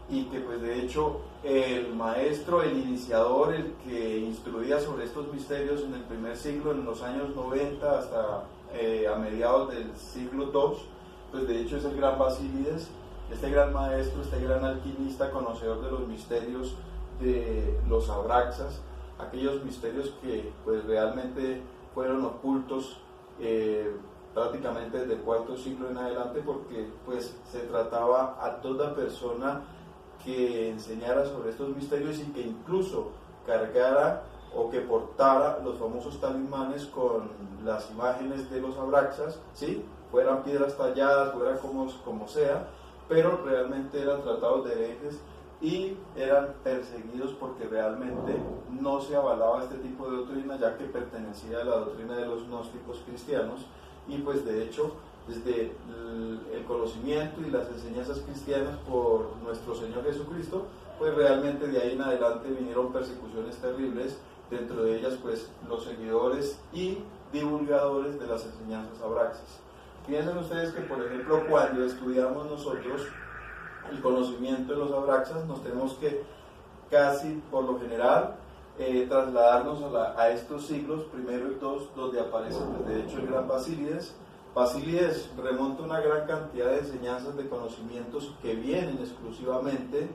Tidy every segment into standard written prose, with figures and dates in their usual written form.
y que pues de hecho el maestro, el iniciador, el que instruía sobre estos misterios en el primer siglo, en los años 90 hasta a mediados del siglo II, pues de hecho es el gran Basílides, este gran maestro, este gran alquimista, conocedor de los misterios de los Abraxas, aquellos misterios que pues realmente fueron ocultos prácticamente desde el cuarto siglo en adelante, porque pues se trataba a toda persona que enseñara sobre estos misterios y que incluso cargara o que portara los famosos talismanes con las imágenes de los Abraxas, ¿sí? Fueran piedras talladas, fuera como sea, pero realmente eran tratados de herejes y eran perseguidos porque realmente no se avalaba este tipo de doctrina, ya que pertenecía a la doctrina de los gnósticos cristianos. Y pues de hecho, desde el conocimiento y las enseñanzas cristianas por nuestro Señor Jesucristo, pues realmente de ahí en adelante vinieron persecuciones terribles, dentro de ellas pues los seguidores y divulgadores de las enseñanzas abraxas. Piensen ustedes que, por ejemplo, cuando estudiamos nosotros el conocimiento de los abraxas, nos tenemos que casi por lo general trasladarnos a estos siglos primero y II, donde aparece pues, de hecho el gran Basílides. Basílides remonta una gran cantidad de enseñanzas, de conocimientos que vienen exclusivamente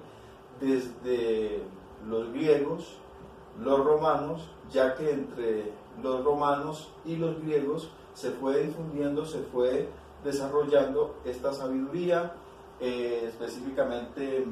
desde los griegos, los romanos, ya que entre los romanos y los griegos se fue difundiendo, se fue desarrollando esta sabiduría, específicamente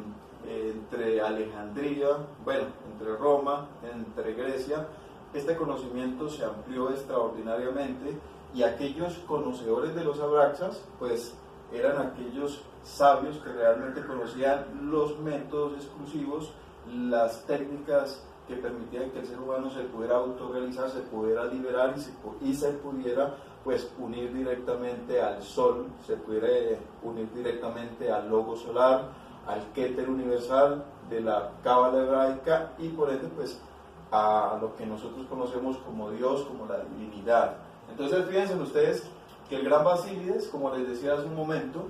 entre Alejandría, bueno, entre Roma, entre Grecia. Este conocimiento se amplió extraordinariamente y aquellos conocedores de los abraxas, pues eran aquellos sabios que realmente conocían los métodos exclusivos, las técnicas que permitían que el ser humano se pudiera autorrealizar, se pudiera liberar y se pudiera pues unir directamente al sol, se pudiera unir directamente al logo solar, al Keter universal de la cábala hebraica y por ende pues a lo que nosotros conocemos como Dios, como la divinidad. Entonces fíjense ustedes que el gran Basílides, como les decía hace un momento,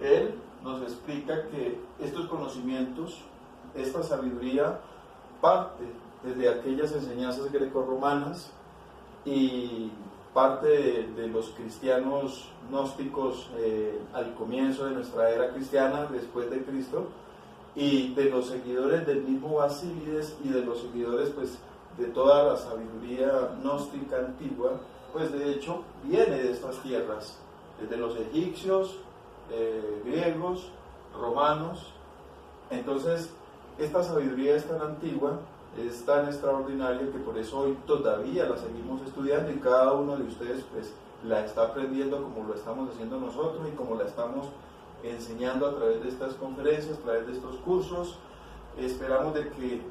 él nos explica que estos conocimientos, esta sabiduría parte desde aquellas enseñanzas grecorromanas y parte de los cristianos gnósticos al comienzo de nuestra era cristiana, después de Cristo, y de los seguidores del mismo Basílides y de los seguidores pues de toda la sabiduría gnóstica antigua, pues de hecho viene de estas tierras, desde los egipcios, griegos, romanos. Entonces esta sabiduría es tan antigua, es tan extraordinaria, que por eso hoy todavía la seguimos estudiando y cada uno de ustedes pues la está aprendiendo como lo estamos haciendo nosotros y como la estamos enseñando a través de estas conferencias, a través de estos cursos. Esperamos de que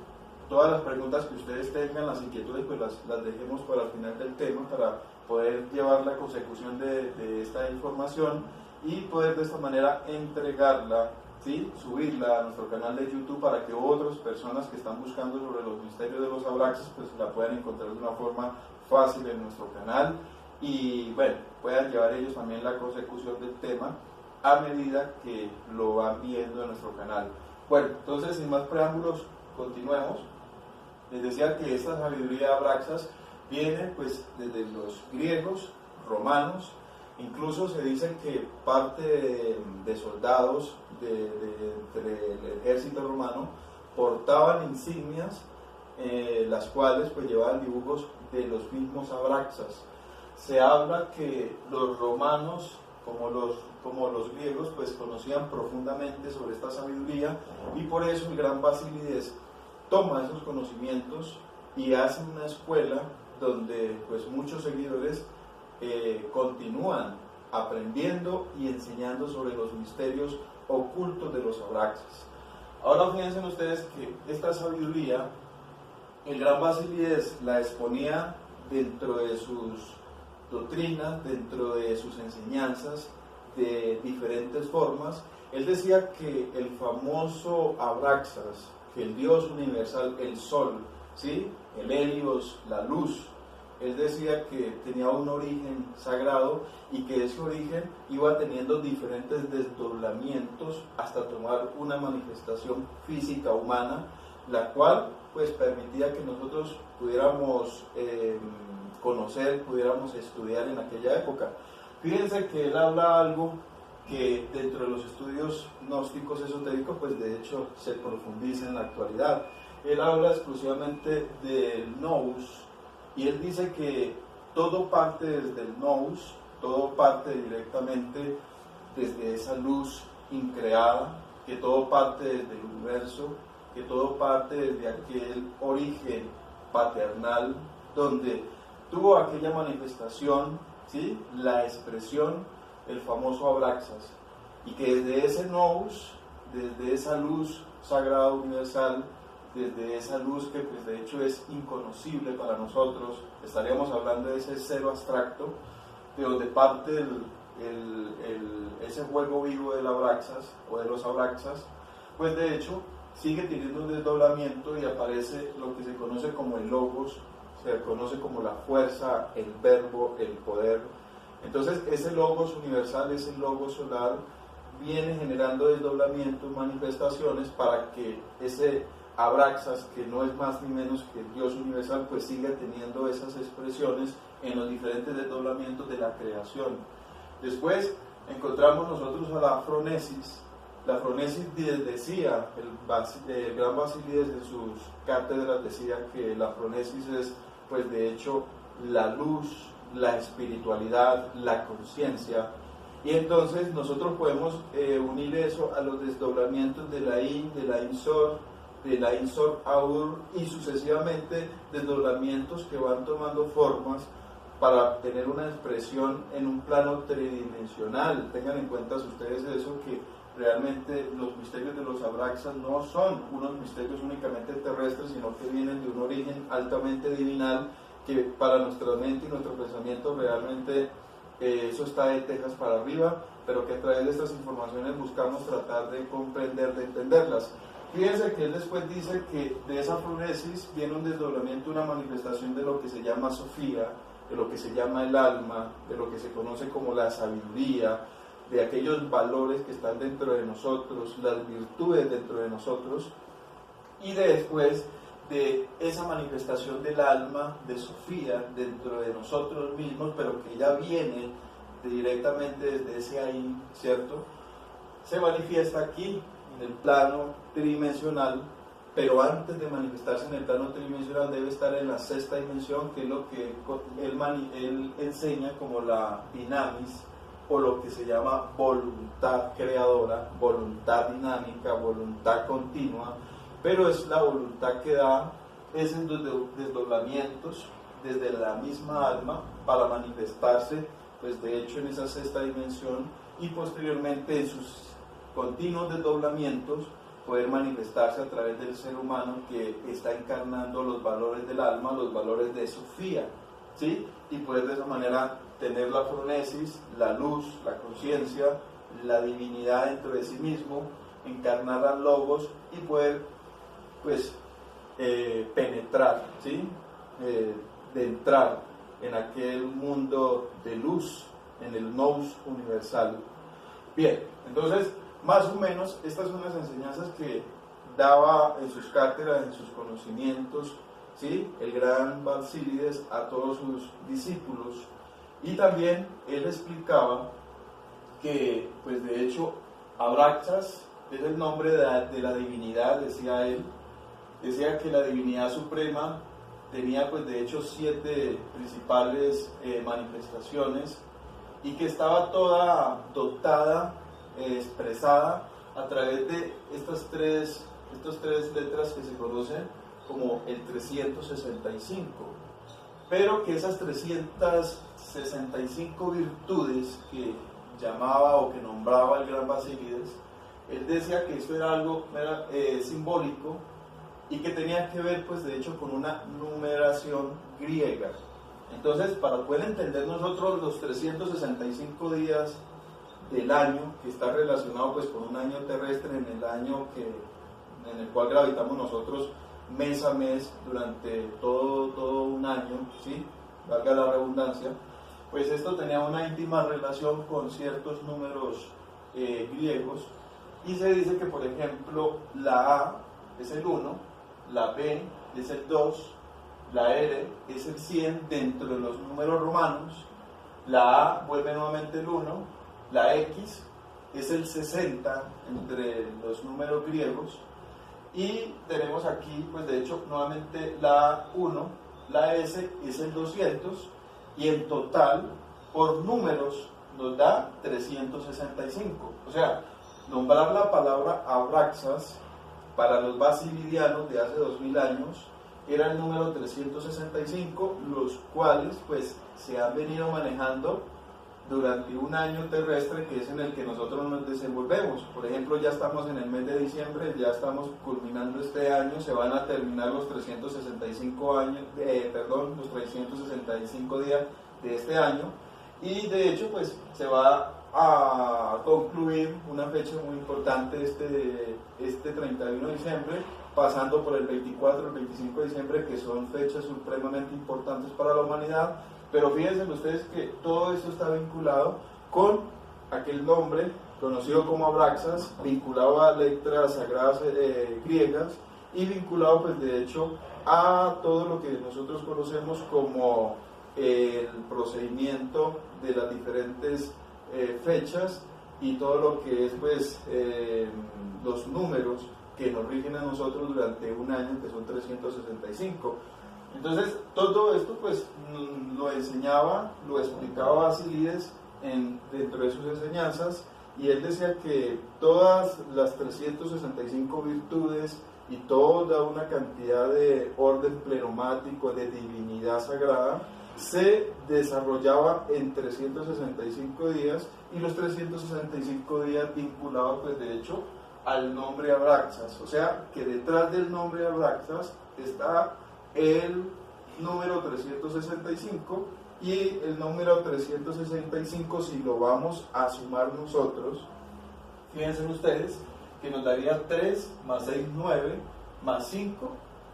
todas las preguntas que ustedes tengan, las inquietudes, pues las dejemos para el final del tema, para poder llevar la consecución de esta información y poder de esta manera entregarla, ¿sí? Subirla a nuestro canal de YouTube para que otras personas que están buscando sobre los misterios de los abraxas pues la puedan encontrar de una forma fácil en nuestro canal y bueno, puedan llevar ellos también la consecución del tema a medida que lo van viendo en nuestro canal. Bueno, entonces sin más preámbulos, continuemos. Les decía que esta sabiduría de abraxas viene pues desde los griegos, romanos. Incluso se dice que parte de soldados del ejército romano portaban insignias, las cuales pues llevaban dibujos de los mismos abraxas. Se habla que los romanos, como los griegos, pues conocían profundamente sobre esta sabiduría y por eso el gran Basílides toma esos conocimientos y hace una escuela donde pues muchos seguidores continúan aprendiendo y enseñando sobre los misterios ocultos de los abraxas. Ahora fíjense ustedes que esta sabiduría el gran Basílides la exponía dentro de sus doctrinas, dentro de sus enseñanzas de diferentes formas. Él decía que el famoso Abraxas, que el Dios universal, el Sol, ¿sí? El Helios, la luz, él decía que tenía un origen sagrado y que ese origen iba teniendo diferentes desdoblamientos hasta tomar una manifestación física humana, la cual pues permitía que nosotros pudiéramos conocer, pudiéramos estudiar en aquella época. Fíjense que él habla algo que dentro de los estudios gnósticos esotéricos pues de hecho se profundiza en la actualidad. Él habla exclusivamente del nous y él dice que todo parte desde el nous, todo parte directamente desde esa luz increada, que todo parte desde el universo, que todo parte desde aquel origen paternal donde tuvo aquella manifestación, ¿sí? La expresión, el famoso Abraxas, y que desde ese nous, desde esa luz sagrada universal, desde esa luz que pues de hecho es inconocible para nosotros, estaríamos hablando de ese cero abstracto, de donde parte ese juego vivo del Abraxas o de los Abraxas, pues de hecho sigue teniendo un desdoblamiento y aparece lo que se conoce como el logos, se conoce como la fuerza, el verbo, el poder. Entonces ese logos universal, ese logos solar, viene generando desdoblamientos, manifestaciones para que ese Abraxas, que no es más ni menos que el Dios universal, pues siga teniendo esas expresiones en los diferentes desdoblamientos de la creación. Después encontramos nosotros a la Fronesis. La Fronesis decía, el gran Basílides en sus cátedras decía que la Fronesis es pues de hecho la luz, la espiritualidad, la conciencia, y entonces nosotros podemos unir eso a los desdoblamientos de la In, de la Insor, de la Insor Aur y sucesivamente desdoblamientos que van tomando formas para tener una expresión en un plano tridimensional. Tengan en cuenta ustedes eso, que realmente los misterios de los Abraxas no son unos misterios únicamente terrestres, sino que vienen de un origen altamente divinal, que para nuestra mente y nuestro pensamiento realmente eso está de tejas para arriba, pero que a través de estas informaciones buscamos tratar de comprender, de entenderlas. Fíjense que él después dice que de esa Fronesis viene un desdoblamiento, una manifestación de lo que se llama Sofía, de lo que se llama el alma, de lo que se conoce como la sabiduría, de aquellos valores que están dentro de nosotros, las virtudes dentro de nosotros, y después de esa manifestación del alma, de Sofía, dentro de nosotros mismos, pero que ya viene directamente desde ese ahí, ¿cierto? Se manifiesta aquí, en el plano tridimensional, pero antes de manifestarse en el plano tridimensional debe estar en la sexta dimensión, que es lo que él enseña como la dinamis, o lo que se llama voluntad creadora, voluntad dinámica, voluntad continua, pero es la voluntad que da esos desdoblamientos desde la misma alma para manifestarse, pues de hecho en esa sexta dimensión, y posteriormente en sus continuos desdoblamientos poder manifestarse a través del ser humano que está encarnando los valores del alma, los valores de Sofía, ¿sí? Y poder de esa manera tener la Fronesis, la luz, la conciencia, la divinidad dentro de sí mismo, encarnar al Logos y poder pues penetrar, ¿sí? De entrar en aquel mundo de luz, en el nous universal. Bien, entonces más o menos estas son las enseñanzas que daba en sus cátedras, en sus conocimientos, ¿sí? El gran Basílides a todos sus discípulos. Y también él explicaba que, pues de hecho, Abraxas es el nombre de la divinidad, decía él. Decía que la divinidad suprema tenía, pues de hecho, 7 principales manifestaciones y que estaba toda dotada, expresada a través de estas tres letras que se conocen como el 365. Pero que esas 365 virtudes que llamaba o que nombraba el gran Basílides, él decía que eso era algo simbólico y que tenía que ver, pues de hecho, con una numeración griega. Entonces, para poder entender nosotros los 365 días del año, que está relacionado pues con un año terrestre, en el año en el cual gravitamos nosotros mes a mes durante todo un año, ¿sí? valga la redundancia, pues esto tenía una íntima relación con ciertos números griegos, y se dice que, por ejemplo, la A es el 1, la B es el 2, la R es el 100 dentro de los números romanos, la A vuelve nuevamente el 1, la X es el 60 entre los números griegos, y tenemos aquí, pues de hecho, nuevamente la 1, la S es el 200, y en total, por números, nos da 365. O sea, nombrar la palabra Abraxas para los basilidianos de hace 2000 años era el número 365, los cuales pues se han venido manejando durante un año terrestre, que es en el que nosotros nos desenvolvemos. Por ejemplo, ya estamos en el mes de diciembre, ya estamos culminando este año, se van a terminar los 365 los 365 días de este año, y de hecho pues se va a concluir una fecha muy importante este 31 de diciembre, pasando por el 24, el 25 de diciembre, que son fechas supremamente importantes para la humanidad. Pero fíjense ustedes que todo esto está vinculado con aquel nombre conocido como Abraxas, vinculado a letras sagradas griegas, y vinculado pues de hecho a todo lo que nosotros conocemos como el procedimiento de las diferentes fechas, y todo lo que es pues los números que nos rigen a nosotros durante un año, que son 365. Entonces, todo esto pues lo enseñaba, lo explicaba Basílides dentro de sus enseñanzas, y él decía que todas las 365 virtudes y toda una cantidad de orden pleromático, de divinidad sagrada, se desarrollaba en 365 días, y los 365 días vinculados pues de hecho al nombre Abraxas. O sea que detrás del nombre Abraxas está el número 365, y el número 365, si lo vamos a sumar nosotros, fíjense ustedes que nos daría 3 más 6, 9, más 5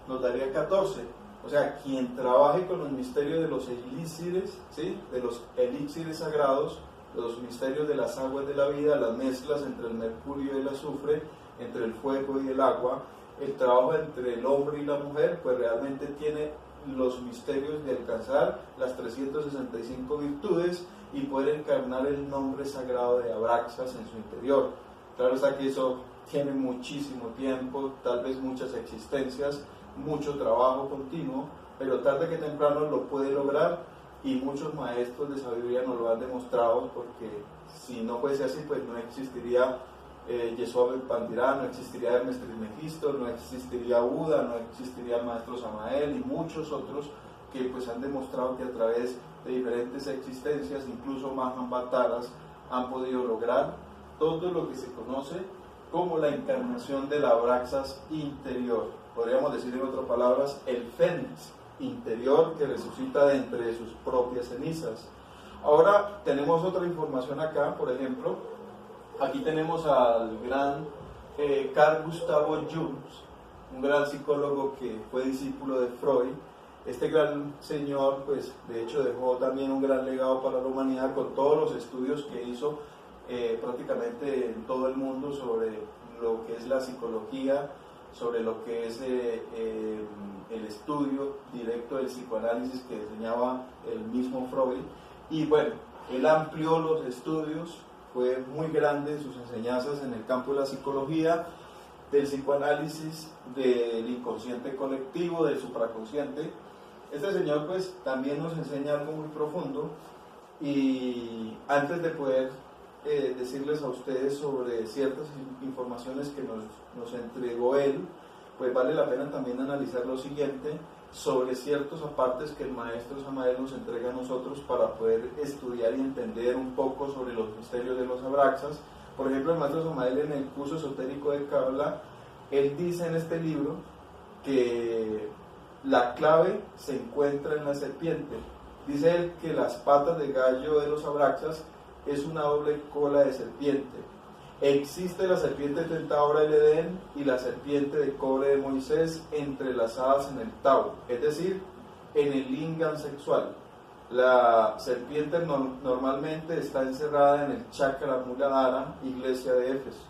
nos daría 14. O sea, quien trabaje con los misterios de los elixires, ¿sí?, de los elixires sagrados, los misterios de las aguas de la vida, las mezclas entre el mercurio y el azufre, entre el fuego y el agua, el trabajo entre el hombre y la mujer, pues realmente tiene los misterios de alcanzar las 365 virtudes y poder encarnar el nombre sagrado de Abraxas en su interior. Claro está que eso tiene muchísimo tiempo, tal vez muchas existencias, mucho trabajo continuo, pero tarde que temprano lo puede lograr, y muchos maestros de sabiduría nos lo han demostrado, porque si no fuese así, pues no existiría Yeshua ben Pandirá, no existiría Hermes Trismegisto, no existiría Buda, no existiría el maestro Samael y muchos otros que pues han demostrado que a través de diferentes existencias, incluso Mahambhataras, han podido lograr todo lo que se conoce como la encarnación del Abraxas interior. Podríamos decir en otras palabras, el fénix interior que resucita de entre sus propias cenizas. Ahora tenemos otra información acá, por ejemplo. Aquí tenemos al gran Carl Gustav Jung, un gran psicólogo que fue discípulo de Freud. Este gran señor, pues de hecho dejó también un gran legado para la humanidad con todos los estudios que hizo prácticamente en todo el mundo sobre lo que es la psicología, sobre lo que es el estudio directo del psicoanálisis que enseñaba el mismo Freud. Y bueno, él amplió los estudios, fue muy grande sus enseñanzas en el campo de la psicología, del psicoanálisis, del inconsciente colectivo, del supraconsciente. Este señor pues también nos enseña algo muy profundo, y antes de poder decirles a ustedes sobre ciertas informaciones que nos entregó él, pues vale la pena también analizar lo siguiente sobre ciertos apartes que el maestro Samael nos entrega a nosotros para poder estudiar y entender un poco sobre los misterios de los Abraxas. Por ejemplo, el maestro Samael en el curso esotérico de Kabbalah, él dice en este libro que la clave se encuentra en la serpiente. Dice él que las patas de gallo de los Abraxas es una doble cola de serpiente. Existe la serpiente tentadora del Edén y la serpiente de cobre de Moisés entrelazadas en el Tao, es decir, en el lingam sexual. La serpiente normalmente está encerrada en el chakra Muladhara, iglesia de Éfeso.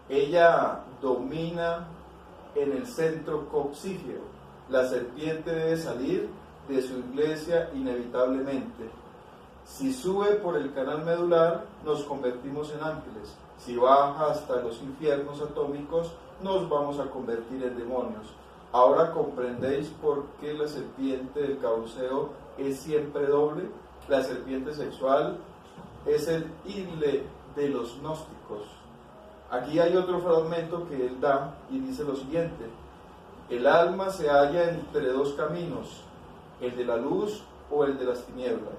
Ella domina en el centro coccígeo. La serpiente debe salir de su iglesia inevitablemente. Si sube por el canal medular, nos convertimos en ángeles. Si baja hasta los infiernos atómicos, nos vamos a convertir en demonios. Ahora comprendéis por qué la serpiente del caduceo es siempre doble. La serpiente sexual es el idle de los gnósticos. Aquí hay otro fragmento que él da y dice lo siguiente: el alma se halla entre dos caminos, el de la luz o el de las tinieblas,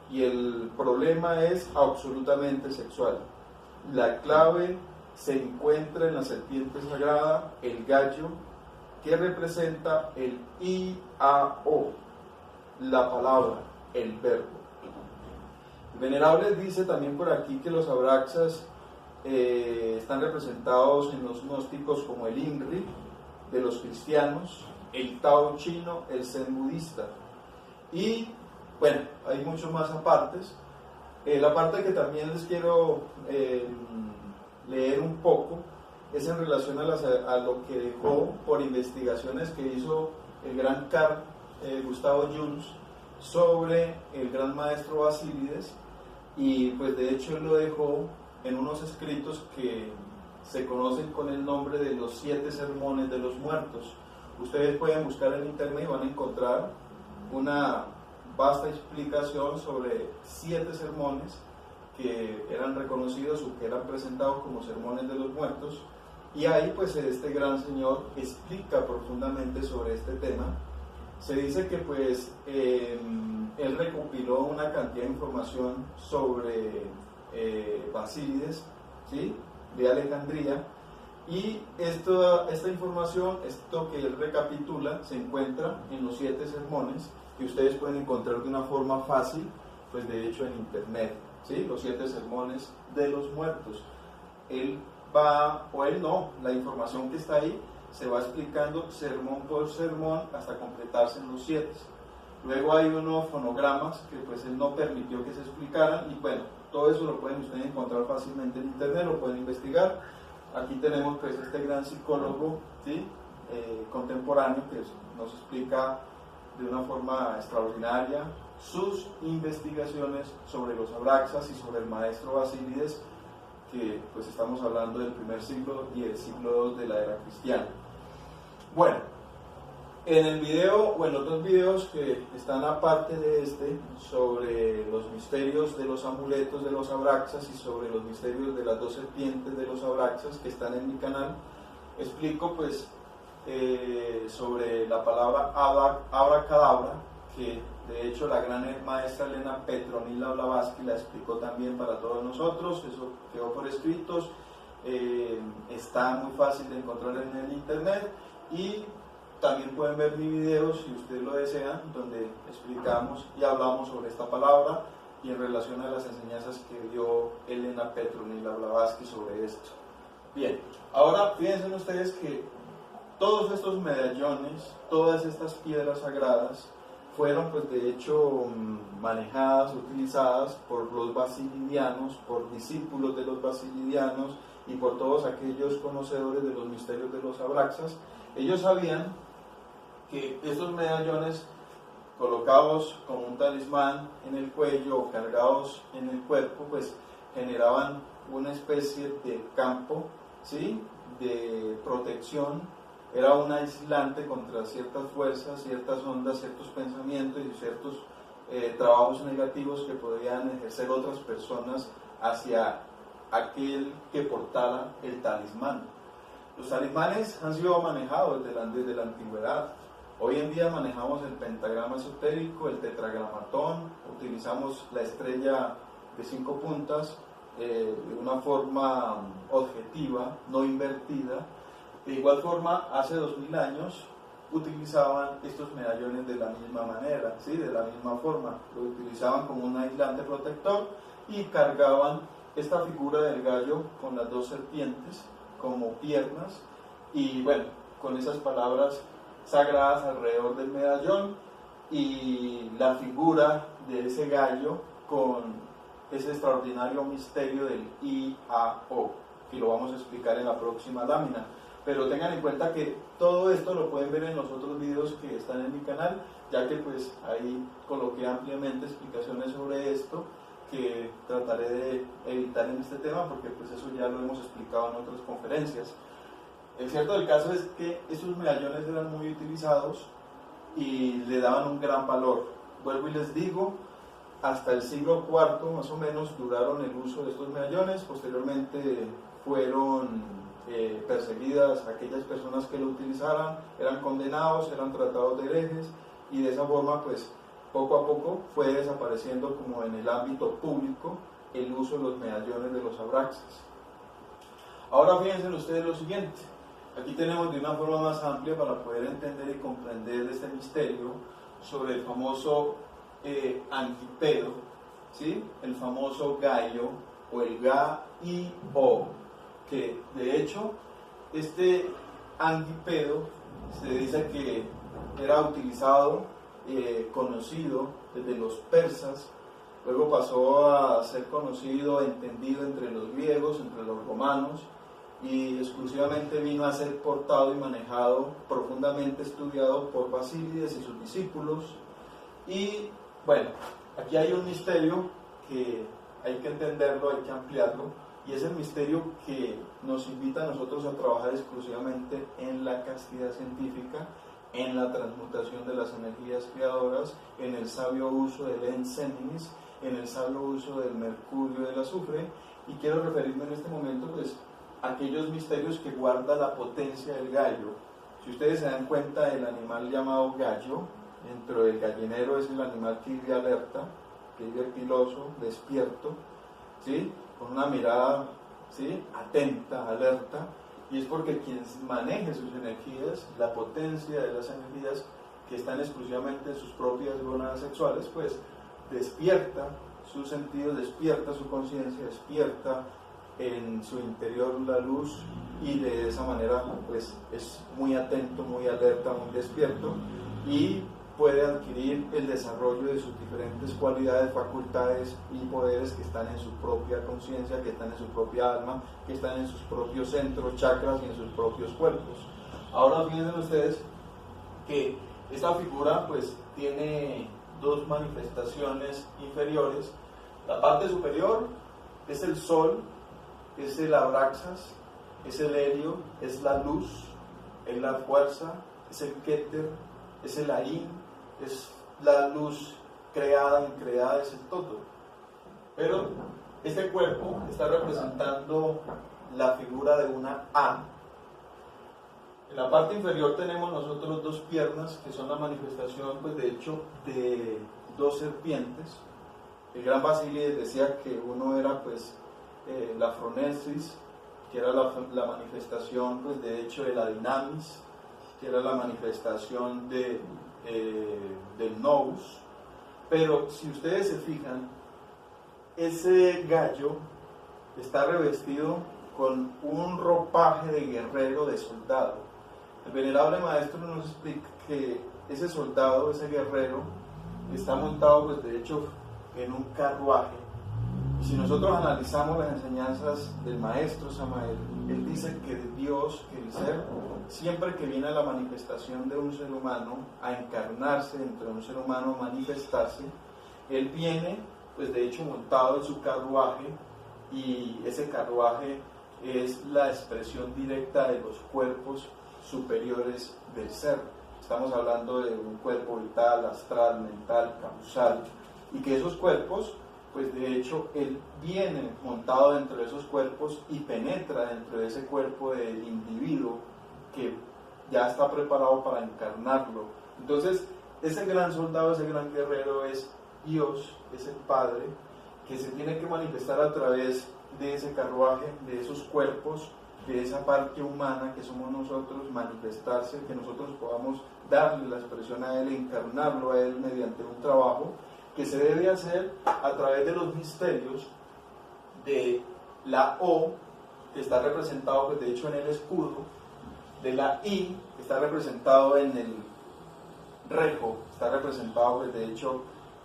y el problema es absolutamente sexual. La clave se encuentra en la serpiente sagrada, el gallo, que representa el I-A-O, la palabra, el verbo. El Venerable dice también por aquí que los abraxas están representados en los gnósticos como el INRI de los cristianos, el Tao chino, el Zen budista. Y bueno, hay muchos más apartes. La parte que también les quiero leer un poco es en relación a lo que dejó por investigaciones que hizo el gran Carl Gustavo Jung sobre el gran maestro Basílides, y pues de hecho él lo dejó en unos escritos que se conocen con el nombre de los 7 sermones de los muertos. Ustedes pueden buscar en internet y van a encontrar una vasta explicación sobre 7 sermones que eran reconocidos o que eran presentados como sermones de los muertos, y ahí pues este gran señor explica profundamente sobre este tema. Se dice que pues él recopiló una cantidad de información sobre Basílides, ¿sí?, de Alejandría, y esta información, esto que él recapitula, se encuentra en los 7 sermones, que ustedes pueden encontrar de una forma fácil, pues de hecho en internet, ¿sí? Los 7 sermones de los muertos. Él va, o él no, la información que está ahí se va explicando sermón por sermón hasta completarse en los 7. Luego hay unos fonogramas que pues él no permitió que se explicaran, y bueno, todo eso lo pueden ustedes encontrar fácilmente en internet, lo pueden investigar. Aquí tenemos pues este gran psicólogo, ¿sí?, contemporáneo, que nos explica de una forma extraordinaria sus investigaciones sobre los abraxas y sobre el maestro Basílides, que pues estamos hablando del primer siglo y el siglo II de la era cristiana. Bueno, en el video o en los 2 videos que están aparte de este, sobre los misterios de los amuletos de los abraxas y sobre los misterios de las 2 serpientes de los abraxas, que están en mi canal, explico pues sobre la palabra abracadabra, que de hecho la gran maestra Elena Petronila Blavatsky la explicó también para todos nosotros. Eso quedó por escritos, está muy fácil de encontrar en el internet, y también pueden ver mi video si ustedes lo desean, donde explicamos y hablamos sobre esta palabra y en relación a las enseñanzas que dio Elena Petronila Blavatsky sobre esto. Bien, ahora fíjense ustedes que todos estos medallones, todas estas piedras sagradas, fueron pues de hecho manejadas, utilizadas por los basilidianos, por discípulos de los basilidianos y por todos aquellos conocedores de los misterios de los abraxas. Ellos sabían que estos medallones colocados como un talismán en el cuello o cargados en el cuerpo, pues generaban una especie de campo, ¿sí?, de protección. Era un aislante contra ciertas fuerzas, ciertas ondas, ciertos pensamientos y ciertos trabajos negativos que podían ejercer otras personas hacia aquel que portara el talismán. Los talismanes han sido manejados desde la antigüedad. Hoy en día manejamos el pentagrama esotérico, el tetragramatón, utilizamos la estrella de 5 puntas de una forma objetiva, no invertida. De igual forma, hace 2000 años utilizaban estos medallones de la misma manera, ¿sí?, de la misma forma. Lo utilizaban como un aislante protector y cargaban esta figura del gallo con las 2 serpientes como piernas, y bueno, con esas palabras sagradas alrededor del medallón. y la figura de ese gallo con ese extraordinario misterio del IAO, que lo vamos a explicar en la próxima lámina. Pero tengan en cuenta que todo esto lo pueden ver en los otros videos que están en mi canal, ya que pues ahí coloqué ampliamente explicaciones sobre esto, que trataré de evitar en este tema, porque pues eso ya lo hemos explicado en otras conferencias. El cierto del caso es que esos medallones eran muy utilizados y le daban un gran valor. Vuelvo y les digo, hasta el siglo IV más o menos duraron el uso de estos medallones. Posteriormente fueron perseguidas aquellas personas que lo utilizaran, eran condenados, eran tratados de herejes, y de esa forma pues poco a poco fue desapareciendo como en el ámbito público el uso de los medallones de los abraxas. Ahora fíjense ustedes lo siguiente, aquí tenemos de una forma más amplia para poder entender y comprender este misterio sobre el famoso Anquipedo, ¿sí? El famoso gallo o el Ga-I-O, que de hecho este Anquipedo se dice que era utilizado, conocido desde los persas, luego pasó a ser conocido, entendido entre los griegos, entre los romanos, y exclusivamente vino a ser portado y manejado, profundamente estudiado por Basílides y sus discípulos. Y bueno, aquí hay un misterio que hay que entenderlo, hay que ampliarlo, y es el misterio que nos invita a nosotros a trabajar exclusivamente en la castidad científica, en la transmutación de las energías creadoras, en el sabio uso del enseminis, en el sabio uso del mercurio y del azufre. Y quiero referirme en este momento pues a aquellos misterios que guarda la potencia del gallo. Si ustedes se dan cuenta, el animal llamado gallo, dentro del gallinero, es el animal que vive alerta, que vive piloso, despierto, ¿sí? Con una mirada, ¿sí?, atenta, alerta, y es porque quien maneje sus energías, la potencia de las energías que están exclusivamente en sus propias gónadas sexuales, pues despierta sus sentidos, despierta su conciencia, despierta en su interior la luz, y de esa manera pues es muy atento, muy alerta, muy despierto, y puede adquirir el desarrollo de sus diferentes cualidades, facultades y poderes que están en su propia conciencia, que están en su propia alma, que están en sus propios centros, chakras y en sus propios cuerpos. Ahora fíjense ustedes que esta figura pues tiene dos manifestaciones inferiores. La parte superior es el sol, es el abraxas, es el helio, es la luz, es la fuerza, es el Keter, es el Ain, es la luz creada, increada, es el todo. Pero este cuerpo está representando la figura de una A. En la parte inferior tenemos nosotros dos piernas, que son la manifestación, pues de hecho, de dos serpientes. El gran Basílides decía que uno era pues la Phronesis, que era la manifestación, pues de hecho, de la Dinamis, que era la manifestación del Nous. Pero si ustedes se fijan, ese gallo está revestido con un ropaje de guerrero, de soldado. El venerable maestro nos explica que ese soldado, ese guerrero, está montado pues de hecho en un carruaje. Y si nosotros analizamos las enseñanzas del maestro Samael, él dice que Dios, que el ser, siempre que viene a la manifestación de un ser humano, a encarnarse dentro de un ser humano, a manifestarse, él viene pues de hecho montado en su carruaje, y ese carruaje es la expresión directa de los cuerpos superiores del ser. Estamos hablando de un cuerpo vital, astral, mental, causal, y que esos cuerpos, pues de hecho él viene montado dentro de esos cuerpos y penetra dentro de ese cuerpo del individuo que ya está preparado para encarnarlo. Entonces ese gran soldado, ese gran guerrero es Dios, es el Padre, que se tiene que manifestar a través de ese carruaje, de esos cuerpos, de esa parte humana que somos nosotros, manifestarse, que nosotros podamos darle la expresión a Él, encarnarlo a Él mediante un trabajo que se debe hacer a través de los misterios de la O, que está representado pues, de hecho en el escudo, de la I, que está representado en Rejo está representado, pues, de hecho,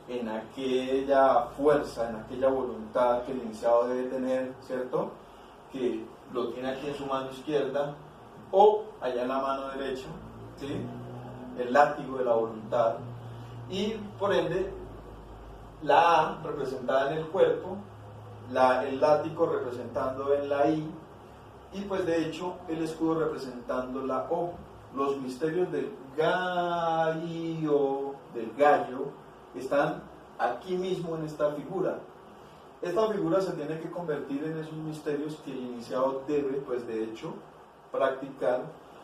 en aquella fuerza, en aquella voluntad que el iniciado debe tener, ¿cierto? Que lo tiene aquí en su mano izquierda o allá en la mano derecha, ¿sí? El látigo de la voluntad. Y por ende, la A representada en el cuerpo, el látigo representando en la I, y pues de hecho el escudo representando la O. Los misterios del gallo, están aquí mismo en esta figura. Esta figura se tiene que convertir en esos misterios que el iniciado debe, pues de hecho, practicar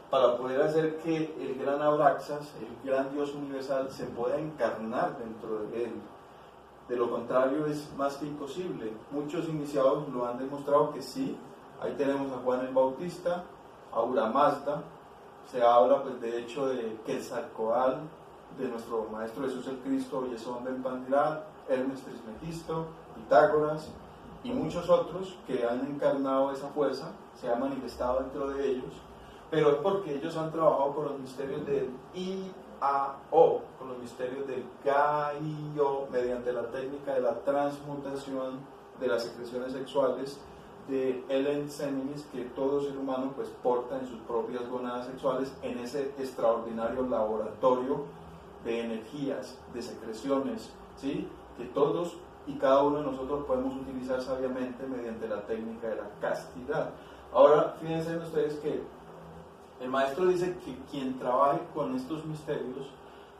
para poder hacer que el gran Abraxas, el gran Dios universal, se pueda encarnar dentro de él. De lo contrario es más que imposible. Muchos iniciados lo han demostrado que sí. Ahí tenemos a Juan el Bautista, a Ahura Mazda. Se habla, pues de hecho, de Quetzalcóatl, de nuestro Maestro Jesús el Cristo, Yesón ben Pandirat, Hermes Trismegisto, Pitágoras y muchos otros que han encarnado esa fuerza, se ha manifestado dentro de ellos, pero es porque ellos han trabajado con los misterios del I-A-O, con los misterios del Ga-I-O, mediante la técnica de la transmutación de las secreciones sexuales de el Seminis, que todo ser humano pues porta en sus propias gónadas sexuales, en ese extraordinario laboratorio de energías, de secreciones, ¿sí? Que todos y cada uno de nosotros podemos utilizar sabiamente mediante la técnica de la castidad. Ahora, fíjense ustedes que el maestro dice que quien trabaje con estos misterios,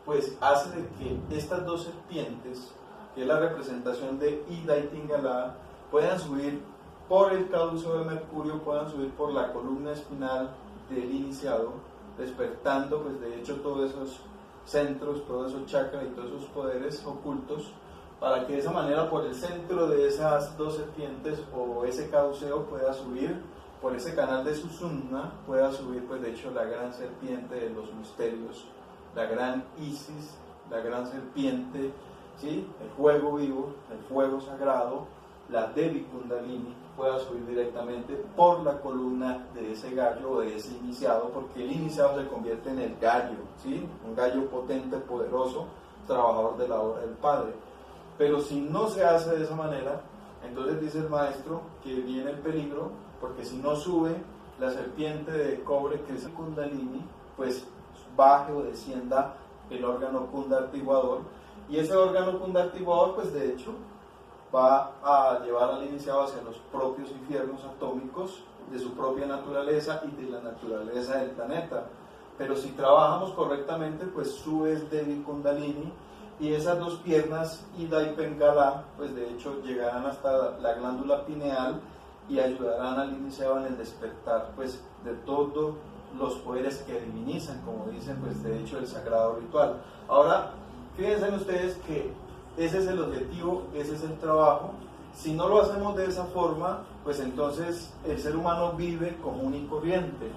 pues hace de que estas dos serpientes, que es la representación de Ida y Tingala, puedan subir por el cauce de Mercurio, puedan subir por la columna espinal del iniciado, despertando pues de hecho todos esos centros, todos esos chakras y todos esos poderes ocultos, para que de esa manera por el centro de esas dos serpientes o ese cauceo pueda subir, por ese canal de Sushumna pueda subir pues de hecho la gran serpiente de los misterios, la gran Isis, la gran serpiente, ¿sí? El fuego vivo, el fuego sagrado, la Devi Kundalini, pueda subir directamente por la columna de ese gallo o de ese iniciado, porque el iniciado se convierte en el gallo, ¿sí? Un gallo potente, poderoso, trabajador de la obra del Padre. Pero si no se hace de esa manera, entonces dice el maestro que viene el peligro, porque si no sube la serpiente de cobre, que es el Kundalini, pues baje o descienda el órgano kundartiguador, y ese órgano kundartiguador pues de hecho va a llevar al iniciado hacia los propios infiernos atómicos de su propia naturaleza y de la naturaleza del planeta. Pero si trabajamos correctamente, pues subes Devi Kundalini, y esas dos piernas, Ida y Pingala, pues de hecho llegarán hasta la glándula pineal y ayudarán al iniciado en el despertar pues de todos los poderes que divinizan, como dicen pues de hecho el sagrado ritual. Ahora, fíjense ustedes que ese es el objetivo, ese es el trabajo. Si no lo hacemos de esa forma, pues entonces el ser humano vive común y corriente.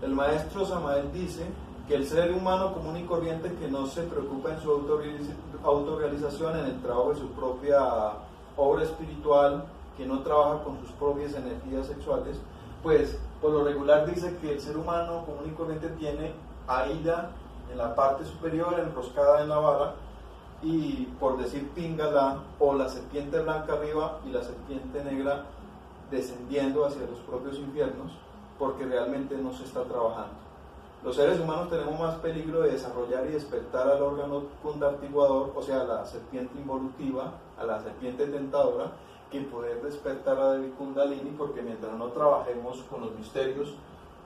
El maestro Samael dice que el ser humano común y corriente que no se preocupa en su autorrealización, en el trabajo de su propia obra espiritual, que no trabaja con sus propias energías sexuales, pues por lo regular dice que el ser humano común y corriente tiene a Ida en la parte superior, enroscada en la vara, y por decir Pingala, o la serpiente blanca arriba y la serpiente negra descendiendo hacia los propios infiernos, porque realmente no se está trabajando. Los seres humanos tenemos más peligro de desarrollar y despertar al órgano kundartiguador, o sea, a la serpiente involutiva, a la serpiente tentadora, que poder despertar a Devi Kundalini, porque mientras no trabajemos con los misterios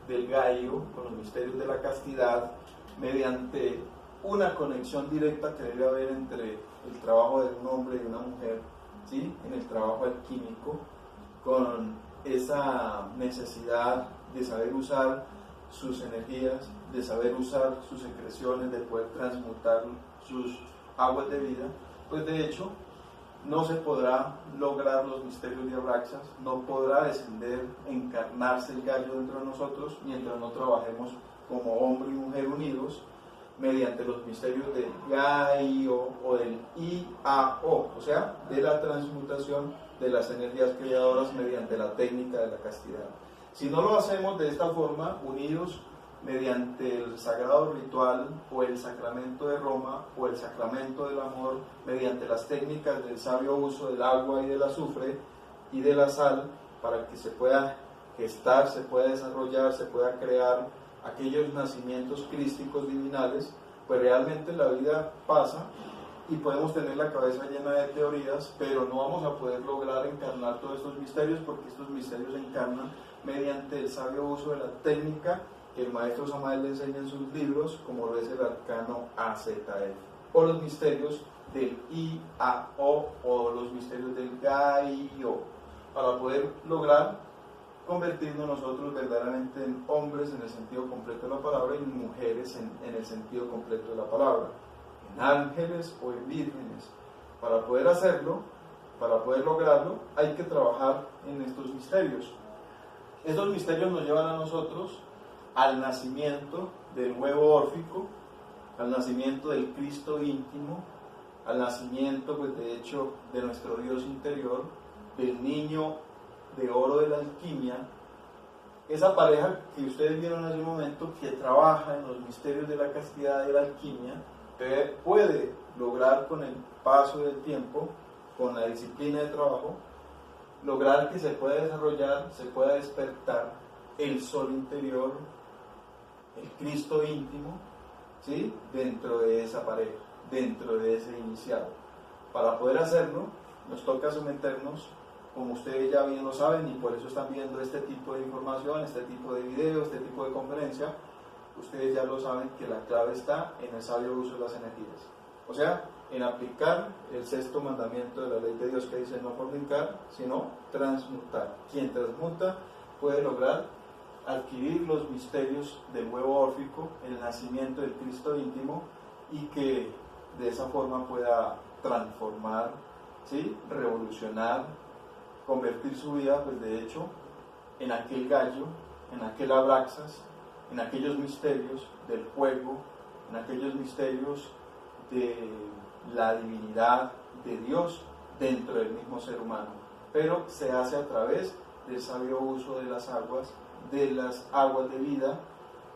del gallo, con los misterios de la castidad, mediante una conexión directa que debe haber entre el trabajo de un hombre y una mujer, ¿sí? En el trabajo alquímico, con esa necesidad de saber usar sus energías, de saber usar sus secreciones, de poder transmutar sus aguas de vida, pues de hecho no se podrá lograr los misterios de Abraxas, no podrá descender, encarnarse el gallo dentro de nosotros mientras no trabajemos como hombre y mujer unidos mediante los misterios del GAIO o del IAO, o sea, de la transmutación de las energías creadoras mediante la técnica de la castidad. Si no lo hacemos de esta forma, unidos mediante el sagrado ritual o el sacramento de Roma o el sacramento del amor, mediante las técnicas del sabio uso del agua y del azufre y de la sal, para que se pueda gestar, se pueda desarrollar, se pueda crear aquellos nacimientos crísticos divinales, pues realmente la vida pasa y podemos tener la cabeza llena de teorías, pero no vamos a poder lograr encarnar todos estos misterios, porque estos misterios se encarnan mediante el sabio uso de la técnica que el maestro Samael le enseña en sus libros, como lo es el arcano AZF, o los misterios del IAO, o los misterios del GAIO, para poder lograr convertirnos nosotros verdaderamente en hombres en el sentido completo de la palabra y en mujeres en el sentido completo de la palabra, en ángeles o en vírgenes. Para poder hacerlo, para poder lograrlo, hay que trabajar en estos misterios. Estos misterios nos llevan a nosotros al nacimiento del huevo órfico, al nacimiento del Cristo íntimo, al nacimiento, pues de hecho, de nuestro Dios interior, del niño de oro de la alquimia, esa pareja que ustedes vieron hace un momento, que trabaja en los misterios de la castidad y de la alquimia, puede lograr con el paso del tiempo, con la disciplina de trabajo, lograr que se pueda desarrollar, se pueda despertar el sol interior, el Cristo íntimo, ¿sí?, dentro de esa pareja, dentro de ese iniciado. Para poder hacerlo, nos toca someternos, como ustedes ya bien lo saben, y por eso están viendo este tipo de información, este tipo de videos, este tipo de conferencia. Ustedes ya lo saben que la clave está en el sabio uso de las energías, o sea, en aplicar el sexto mandamiento de la ley de Dios, que dice no fornicar, sino transmutar. Quien transmuta puede lograr adquirir los misterios del huevo órfico, el nacimiento del Cristo íntimo, y que de esa forma pueda transformar, ¿sí?, revolucionar, convertir su vida, pues de hecho, en aquel gallo, en aquel abraxas, en aquellos misterios del fuego, en aquellos misterios de la divinidad de Dios dentro del mismo ser humano, pero se hace a través del sabio uso de las aguas de vida,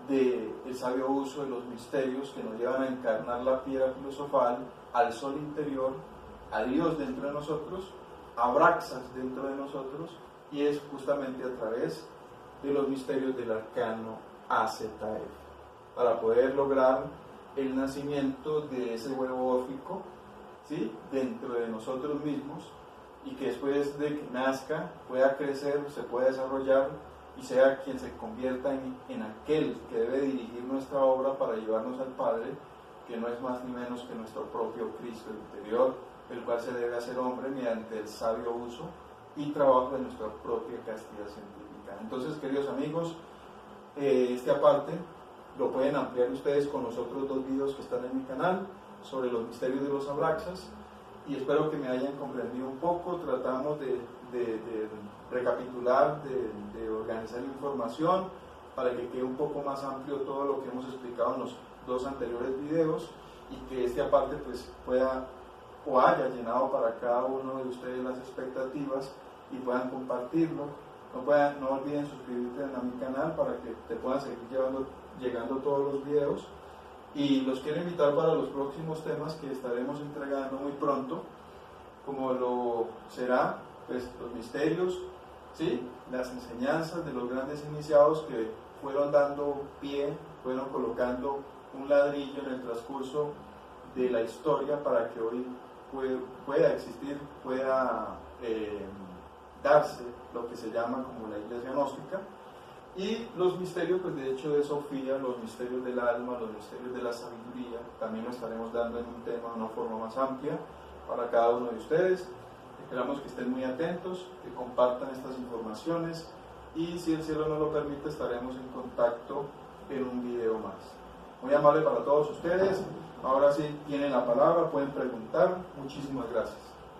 del sabio uso de los misterios que nos llevan a encarnar la piedra filosofal, al sol interior, a Dios dentro de nosotros, a Abraxas dentro de nosotros, y es justamente a través de los misterios del arcano AZF, para poder lograr el nacimiento de ese huevo órfico, ¿sí?, dentro de nosotros mismos, y que después de que nazca pueda crecer, se pueda desarrollar y sea quien se convierta en aquel que debe dirigir nuestra obra para llevarnos al Padre, que no es más ni menos que nuestro propio Cristo interior, el cual se debe hacer hombre mediante el sabio uso y trabajo de nuestra propia castidad científica. Entonces, queridos amigos, este aparte lo pueden ampliar ustedes con los otros dos videos que están en mi canal sobre los misterios de los abraxas, y espero que me hayan comprendido un poco. Tratamos de recapitular, de organizar información para que quede un poco más amplio todo lo que hemos explicado en los dos anteriores videos, y que este aparte pues pueda o haya llenado para cada uno de ustedes las expectativas y puedan compartirlo. No olviden suscribirte a mi canal para que te puedan seguir llegando todos los videos, y los quiero invitar para los próximos temas que estaremos entregando muy pronto, como lo será pues los misterios, ¿sí?, las enseñanzas de los grandes iniciados que fueron dando pie, fueron colocando un ladrillo en el transcurso de la historia para que hoy pueda existir, pueda darse lo que se llama como la Iglesia gnóstica. Y los misterios, pues de hecho, de Sofía, los misterios del alma, los misterios de la sabiduría, también lo estaremos dando en un tema de una forma más amplia para cada uno de ustedes. Esperamos que estén muy atentos, que compartan estas informaciones, y si el cielo nos lo permite estaremos en contacto en un video más. Muy amable para todos ustedes. Ahora sí tienen la palabra, pueden preguntar. Muchísimas gracias.